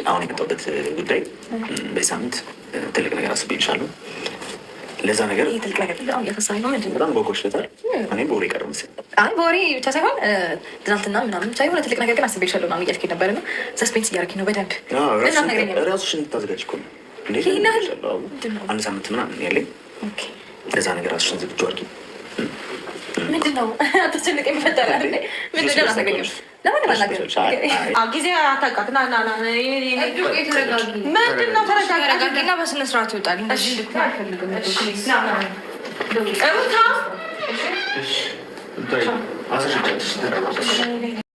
አሁን የመጣሁበት ጉዳይ በሳምንት ትልቅ ነገር አስቤልሻለሁ። ለዛ ነገር ትልቅ ነገር በጣም በጎሽለታል። እኔ በወሬ ቀረ ምስል በወሬ ብቻ ሳይሆን ትናንትና ምናምን ብቻ የሆነ ትልቅ ነገር ግን አስቤልሻለሁ ምናምን እያልኩኝ ነበር እና ሰስፔንስ እያደረግኝ ነው በደንብ ራሱሽን እንድታዘጋጅ እኮ ነው። አንድ ሳምንት ምናምን ያለኝ ለዛ ነገር ራሱሽን ዝግጁ አድርጊ። ምንድን ነው አትጨነቅ የሚፈጠር ምንድን ነው አታገኘም ለማንም አላገኝም ጊዜ አታውቃት ና ምንድን ነው ተረጋጊና በስነ ስርዓት ይወጣል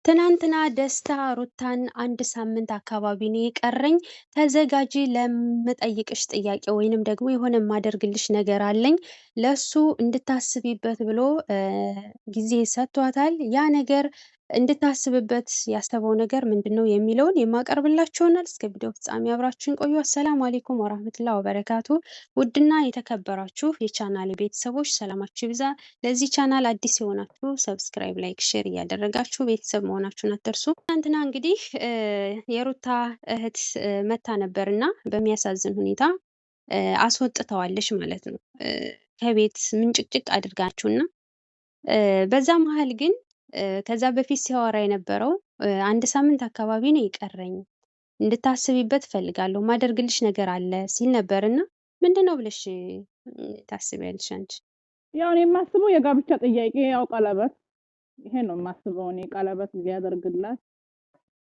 ትናንትና ደስታ ሩታን አንድ ሳምንት አካባቢ ነው የቀረኝ፣ ተዘጋጂ ለምጠይቅሽ ጥያቄ ወይንም ደግሞ የሆነ የማደርግልሽ ነገር አለኝ ለሱ እንድታስቢበት ብሎ ጊዜ ሰጥቷታል። ያ ነገር እንድታስብበት ያሰበው ነገር ምንድነው የሚለውን የማቀርብላችሁ ይሆናል። እስከ ቪዲዮ ፍጻሜ አብራችሁን ቆዩ። አሰላሙ አለይኩም ወራህመቱላሂ ወበረካቱ። ውድና የተከበራችሁ የቻናሌ ቤተሰቦች ሰላማችሁ ይብዛ። ለዚህ ቻናል አዲስ የሆናችሁ ሰብስክራይብ፣ ላይክ፣ ሼር እያደረጋችሁ ቤተሰብ መሆናችሁን አትርሱ። ትናንትና እንግዲህ የሩታ እህት መታ ነበርና በሚያሳዝን ሁኔታ አስወጥተዋለች ማለት ነው ከቤት ምንጭቅጭቅ አድርጋችሁና በዛ መሀል ግን ከዛ በፊት ሲያወራ የነበረው አንድ ሳምንት አካባቢ ነው የቀረኝ እንድታስቢበት ፈልጋለሁ ማደርግልሽ ነገር አለ ሲል ነበርና ምንድነው ብለሽ ታስቢያለሽ አንቺ? ያው እኔ የማስበው የጋብቻ ጥያቄ ያው ቀለበት ይሄ ነው የማስበው እኔ ቀለበት ሊያደርግላት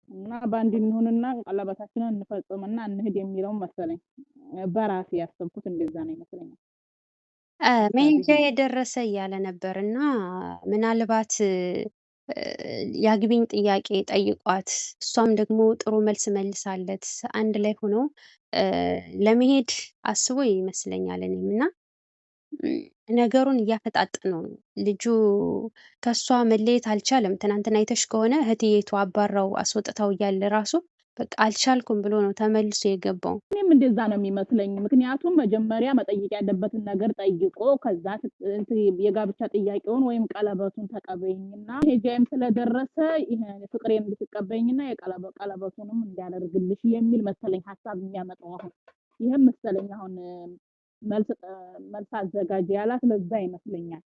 እና ባንዲ እንሆንና ቀለበታችንን እንፈጽምና እንሂድ የሚለው መሰለኝ። በራሴ ያሰብኩት እንደዛ ነው ይመስለኛል። መሄጃ የደረሰ እያለ ነበር እና ምናልባት የአግቢኝ ጥያቄ ጠይቋት እሷም ደግሞ ጥሩ መልስ መልሳለት አንድ ላይ ሆኖ ለመሄድ አስቦ ይመስለኛል። እኔም እና ነገሩን እያፈጣጠነው ነው። ልጁ ከሷ መለየት አልቻለም። ትናንትና አይተሽ ከሆነ እህትዬቱ አባራው አስወጥታው እያለ ራሱ በቃ አልቻልኩም ብሎ ነው ተመልሶ የገባው። እኔም እንደዛ ነው የሚመስለኝ። ምክንያቱም መጀመሪያ መጠየቅ ያለበትን ነገር ጠይቆ ከዛ የጋብቻ ጥያቄውን ወይም ቀለበቱን ተቀበይኝና ሄጃይም ስለደረሰ ይሄን ፍቅሬን እንድትቀበይኝና የቀለበቱንም እንዲያደርግልሽ የሚል መሰለኝ ሐሳብ የሚያመጣው አሁን ይሄም መሰለኝ አሁን መልስ አዘጋጅ ያላት ለዛ ይመስለኛል።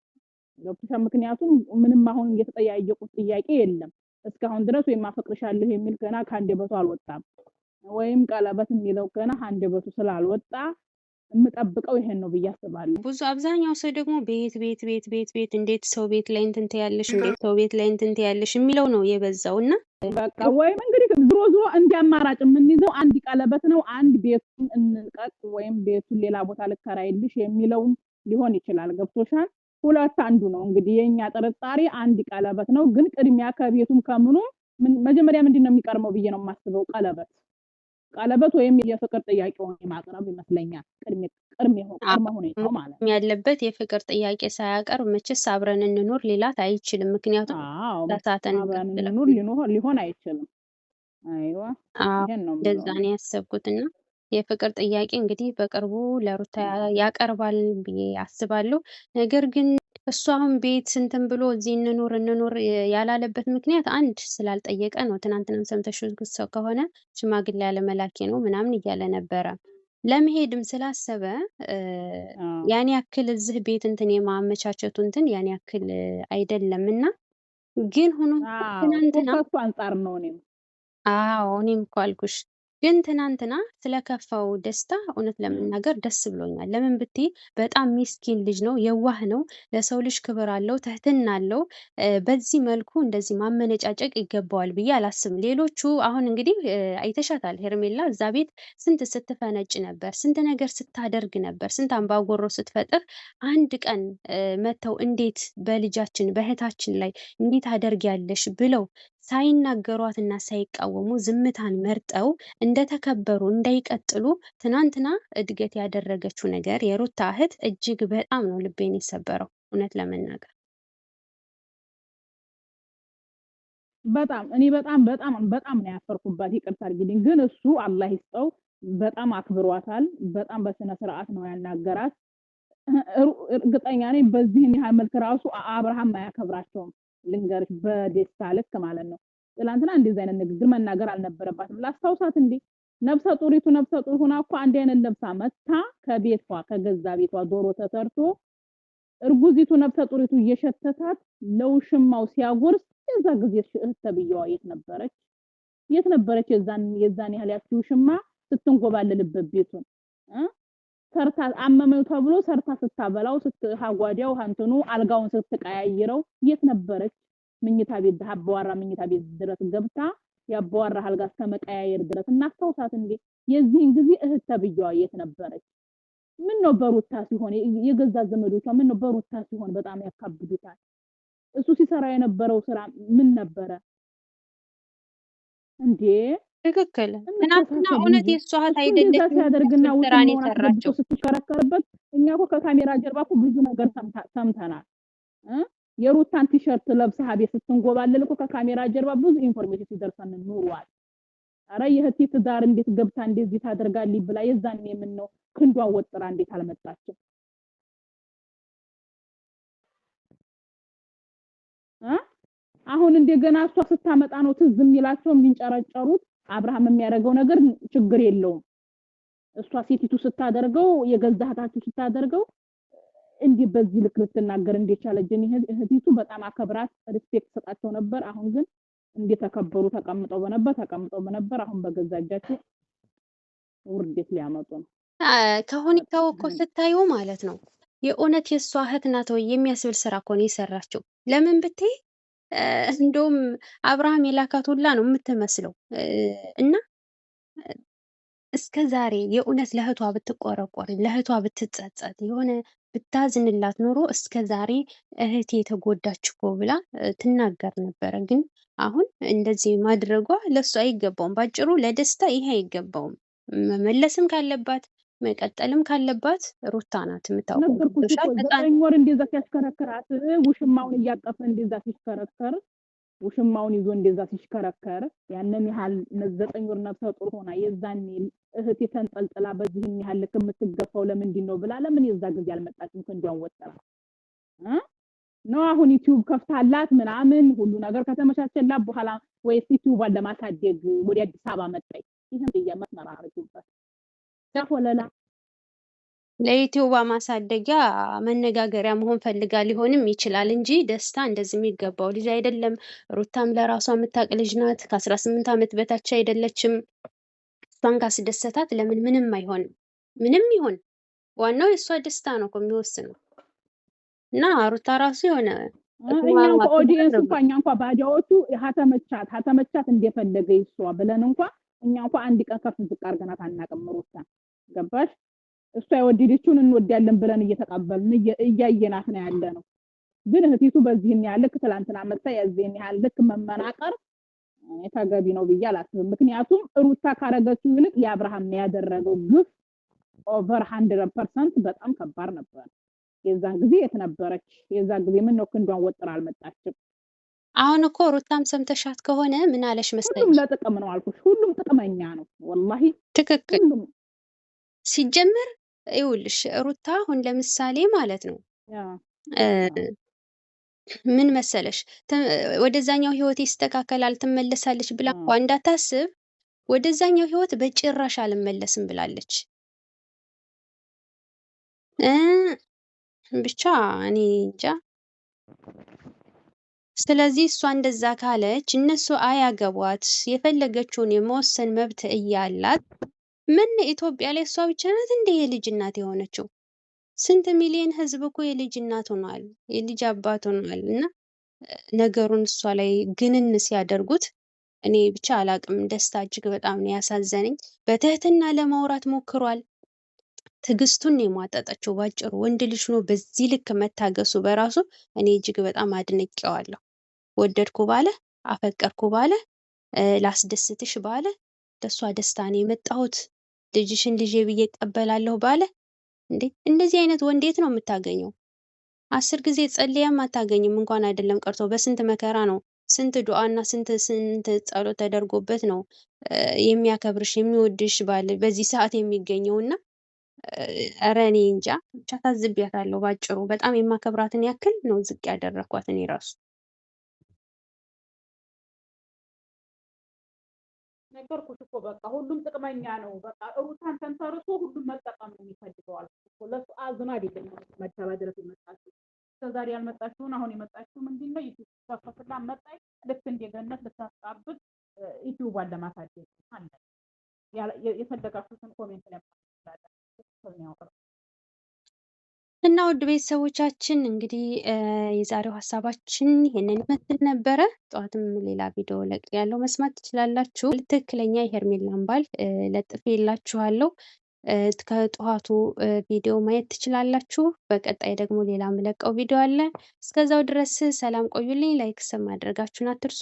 ምክንያቱም ምንም አሁን እየተጠያየቁት ጥያቄ የለም እስካሁን ድረስ ወይም አፈቅርሻለሁ የሚል ገና ከአንደበቱ አልወጣም ወይም ቀለበት የሚለው ገና አንደበቱ ስላልወጣ የምጠብቀው ይሄን ነው ብዬ አስባለሁ። ብዙ አብዛኛው ሰው ደግሞ ቤት እንዴት ሰው ቤት ላይ እንትን ትያለሽ እንዴት ሰው ቤት ላይ እንትን ትያለሽ የሚለው ነው የበዛውና በቃ ወይም እንግዲህ ዞሮ እንደ አማራጭ የምንይዘው አንድ ቀለበት ነው አንድ ቤቱን እንቀጥ ወይም ቤቱን ሌላ ቦታ ልከራይልሽ የሚለው ሊሆን ይችላል። ገብቶሻል? ሁለት አንዱ ነው እንግዲህ የኛ ጥርጣሬ አንድ ቀለበት ነው። ግን ቅድሚያ ከቤቱም ከምኑ መጀመሪያ ምንድነው የሚቀርመው ብዬ ነው የማስበው ቀለበት ወይም የፍቅር ጥያቄውን ማቅረብ ይመስለኛል። ቅድሚያ ሁኔታው ማለት ነው ያለበት የፍቅር ጥያቄ ሳያቀርብ መቼስ አብረን እንኖር ሌላት አይችልም። ምክንያቱም ታታተን ሊሆን አይችልም። አይዋ ይሄን ነው እንደዛ ነው ያሰብኩትና የፍቅር ጥያቄ እንግዲህ በቅርቡ ለሩታ ያቀርባል ብዬ አስባለሁ። ነገር ግን እሱ አሁን ቤት እንትን ብሎ እዚህ እንኖር ያላለበት ምክንያት አንድ ስላልጠየቀ ነው። ትናንትናም ሰምተሽ ከሆነ ሽማግሌ ያለመላኬ ነው ምናምን እያለ ነበረ። ለመሄድም ስላሰበ ያን ያክል እዚህ ቤት እንትን የማመቻቸቱ እንትን ያን ያክል አይደለምና ግን ሆኖ ትናንትና ከሱ አንፃር ነው እኔም እኮ አልኩሽ። ግን ትናንትና ስለከፋው ደስታ እውነት ለመናገር ደስ ብሎኛል። ለምን ብትይ በጣም ሚስኪን ልጅ ነው፣ የዋህ ነው፣ ለሰው ልጅ ክብር አለው፣ ትህትና አለው። በዚህ መልኩ እንደዚህ ማመነጫጨቅ ይገባዋል ብዬ አላስብም። ሌሎቹ አሁን እንግዲህ አይተሻታል ሄርሜላ እዛ ቤት ስንት ስትፈነጭ ነበር፣ ስንት ነገር ስታደርግ ነበር፣ ስንት አምባጎሮ ስትፈጥር አንድ ቀን መተው እንዴት በልጃችን በእህታችን ላይ እንዴት አደርጊያለሽ ብለው ሳይናገሯትና ሳይቃወሙ ዝምታን መርጠው እንደተከበሩ እንዳይቀጥሉ ትናንትና እድገት ያደረገችው ነገር የሩታ እህት እጅግ በጣም ነው ልቤን የሰበረው እውነት ለመናገር እኔ በጣም ነው ያፈርኩባት። ይቅርታ አድርጊልኝ። ግን እሱ አላህ ይስጠው በጣም አክብሯታል። በጣም በስነ ስርዓት ነው ያናገራት። እርግጠኛ ነኝ በዚህን ያህል መልክ ራሱ አብርሃም አያከብራቸውም። ልንገርሽ በደስታ ልክ ማለት ነው። ትላንትና እንደዚህ አይነት ንግግር መናገር አልነበረባትም። ላስታውሳት እንዴ ነፍሰ ጡር ሆና እኮ አንድ አይነት ለብሳ መታ ከቤቷ ከገዛ ቤቷ ዶሮ ተሰርቶ እርጉዚቱ ነፍሰ ጡሪቱ እየሸተታት ለውሽማው ሲያጎርስ የዛ ጊዜ እህት ተብዬዋ የት ነበረች የዛን ያህል ያቺው ውሽማ ስትንጎባለልበት ቤቱን ሰርታ አመመው ተብሎ ሰርታ ስታበላው ሀጓዲያው ሀንተኑ አልጋውን ስትቀያይረው የት ነበረች? ምኝታ ቤት አባዋራ ምኝታ ቤት ድረስ ገብታ ያባዋራ አልጋ እስከመቀያየር ድረስ እናስታውሳት እንዴ? የዚህን ጊዜ እህት ተብዬዋ የት ነበረች? ምን ነው በሩታ ሲሆን የገዛ ዘመዶቿ ምን ነው በሩታ ሲሆን በጣም ያካብዱታል። እሱ ሲሰራ የነበረው ስራ ምን ነበረ እንዴ? ትክክል። ትናንትና እውነት የሷ እህት አይደለችም ሲያደርግና ስራን የሰራችው ስትከረከርበት እኛ እኮ ከካሜራ ጀርባ እኮ ብዙ ነገር ሰምተናል። የሩታን ቲሸርት ለብሳ ቤት ስትንጎባለል እኮ ከካሜራ ጀርባ ብዙ ኢንፎርሜሽን ሲደርሰን ኑሯል። አረ የእህቴ ትዳር እንዴት ገብታ እንደዚህ ታደርጋለች ብላ የዛን ምን ነው ክንዷን ወጥራ እንዴት አልመጣችም? አሁን እንደገና እሷ ስታመጣ ነው ትዝ የሚላቸው የሚንጨረጨሩት። አብርሃም የሚያደርገው ነገር ችግር የለውም። እሷ ሴቲቱ ስታደርገው የገዛታችሁ ስታደርገው እንዲህ በዚህ ልክ ልትናገር እንደቻለች እህቲቱ በጣም አከብራት ሪስፔክት ሰጣቸው ነበር። አሁን ግን እንደተከበሩ ተቀምጠው በነበር አሁን በገዛ እጃቸው ውርደት ሊያመጡ ነው። ከሁኔታው እኮ ስታዩ ማለት ነው የእውነት የሷ እህት ናት ወይ የሚያስብል ስራ እኮ ነው የሰራችው። ለምን ብትይ እንደውም አብርሃም የላካት ሁላ ነው የምትመስለው እና እስከ ዛሬ የእውነት ለእህቷ ብትቆረቆር ለእህቷ ብትጸጸት የሆነ ብታዝንላት ኖሮ እስከ ዛሬ እህቴ የተጎዳች እኮ ብላ ትናገር ነበረ። ግን አሁን እንደዚህ ማድረጓ ለእሱ አይገባውም። ባጭሩ ለደስታ ይሄ አይገባውም። መመለስም ካለባት መቀጠልም ካለባት ሩታ ናት የምታውቀው። ነገርኩሽ እኮ 9 ወር እንደዛ ሲያሽከረክራት ውሽማውን እያቀፈ እንደዛ ሲሽከረከር ውሽማውን ይዞ እንደዛ ሲሽከረከር ያንን ያህል 9 ወር ነፍሰ ጡር ሆና የዛን እህቴ ተንጠልጥላ በዚህን ያህል ልክ የምትገፋው ለምንድን ነው ብላ ለምን የዛ ጊዜ አልመጣችም? ክንዷን ወጥራ ነው አሁን ዩቲዩብ ከፍታላት ምናምን ሁሉ ነገር ከተመቻቸላት በኋላ ወይስ ዩቲዩብን ለማሳደግ ወደ አዲስ አበባ መጣይ? ይሄን በየመስመር አርጉበት ተፎለላ ለዩቲዩብ ማሳደጊያ መነጋገሪያ መሆን ፈልጋ ሊሆንም ይችላል እንጂ ደስታ እንደዚህ የሚገባው ልጅ አይደለም። ሩታም ለራሷ የምታውቅ ልጅ ናት። ከ18 ዓመት በታች አይደለችም። እሷን ካስደሰታት ለምን ምንም አይሆንም። ምንም ይሁን ዋናው የእሷ ደስታ ነው እኮ የሚወስነው። እና ሩታ ራሱ የሆነ እኛ ኦዲየንስ እኛ ባዲያዎቹ ሀተመቻት እንደፈለገ ይሷ ብለን እኛ አንድ ቀን ከፍ ዝቅ አድርገናት አናውቅም። ሩታ ገባሽ? እሷ የወደደችውን እንወዳለን ብለን እየተቀበልን እያየናት ነው ያለ ነው። ግን እህቲቱ በዚህን ያህል ልክ ትላንትና መጣ የዚህን ያህል ልክ መመናቀር ተገቢ ነው ብዬ አላስብም። ምክንያቱም ሩታ ካረገችው ይልቅ የአብርሃም ነው ያደረገው ግፍ ኦቨር 100% በጣም ከባድ ነበር። የዛን ጊዜ የት ነበረች? የዛን ጊዜ ምን ነው ክንዷን ወጥራ አልመጣችም? አሁን እኮ ሩታም ሰምተሻት ከሆነ ምን አለሽ መሰለኝ? ሁሉም ለጥቅም ነው አልኩሽ። ሁሉም ጥቅመኛ ነው ወላሂ። ትክክል። ሲጀምር ይኸውልሽ ሩታ አሁን ለምሳሌ ማለት ነው ምን መሰለሽ ወደዛኛው ህይወት ይስተካከላል ትመለሳለች ብላ እንኳን እንዳታስብ ወደዛኛው ህይወት በጭራሽ አልመለስም ብላለች። ብቻ እኔ እንጃ። ስለዚህ እሷ እንደዛ ካለች እነሱ አያገቧት የፈለገችውን የመወሰን መብት እያላት ምን ኢትዮጵያ ላይ እሷ ብቻ ናት እንደ የልጅ እናት የሆነችው? ስንት ሚሊዮን ህዝብ እኮ የልጅ እናት ሆኗል፣ የልጅ አባት ሆኗል። እና ነገሩን እሷ ላይ ግንን ሲያደርጉት እኔ ብቻ አላቅም። ደስታ እጅግ በጣም ነው ያሳዘነኝ። በትህትና ለማውራት ሞክሯል። ትዕግስቱን የማጣጣቸው ባጭሩ ወንድ ልጅ ነው በዚህ ልክ መታገሱ በራሱ እኔ እጅግ በጣም አድንቄዋለሁ። ወደድኩ ባለ አፈቀርኩ ባለ ላስደስትሽ ባለ ደሷ ደስታ ነው የመጣሁት ልጅሽን ልጄ ብዬ እቀበላለሁ ባለ እንዴ እንደዚህ አይነት ወንዴት ነው የምታገኘው? 10 ጊዜ ጸልያም አታገኝም። እንኳን አይደለም ቀርቶ በስንት መከራ ነው ስንት ዱዓና ስንት ጸሎት ተደርጎበት ነው የሚያከብርሽ የሚወድሽ ባል በዚህ ሰዓት የሚገኘውና ኧረ እኔ እንጃ ብቻ ታዝቢያታለሁ። ባጭሩ በጣም የማከብራትን ያክል ነው ዝቅ ያደረኳት እኔ ራሱ። ነገርኩሽ እኮ በቃ ሁሉም ጥቅመኛ ነው። በቃ ሩታን ተንተርሶ ሁሉም መጠቀም ነው የሚፈልገው አልኩሽ እኮ። ለሱ አዝና አይደለም መደባደብ የመጣችው። እስከዛሬ ያልመጣችውን አሁን የመጣችው ምንድን ነው? ዩቲዩብ ከፍላ መጣች። ልክ እንደ ገነት ልታስጣብቅ ዩቲዩቧን ለማሳደግ አለ። የፈለጋችሁትን ኮሜንት ላይ ማድረግ እና ውድ ቤተሰቦቻችን እንግዲህ የዛሬው ሀሳባችን ይሄንን ይመስል ነበረ። ጠዋትም ሌላ ቪዲዮ ለቅ ያለው መስማት ትችላላችሁ። ትክክለኛ የሄርሜላን ባል ለጥፌ የላችኋለሁ። ከጠዋቱ ቪዲዮ ማየት ትችላላችሁ። በቀጣይ ደግሞ ሌላ ምለቀው ቪዲዮ አለ። እስከዛው ድረስ ሰላም ቆዩልኝ። ላይክ ሰብ ማድረጋችሁን አትርሱ።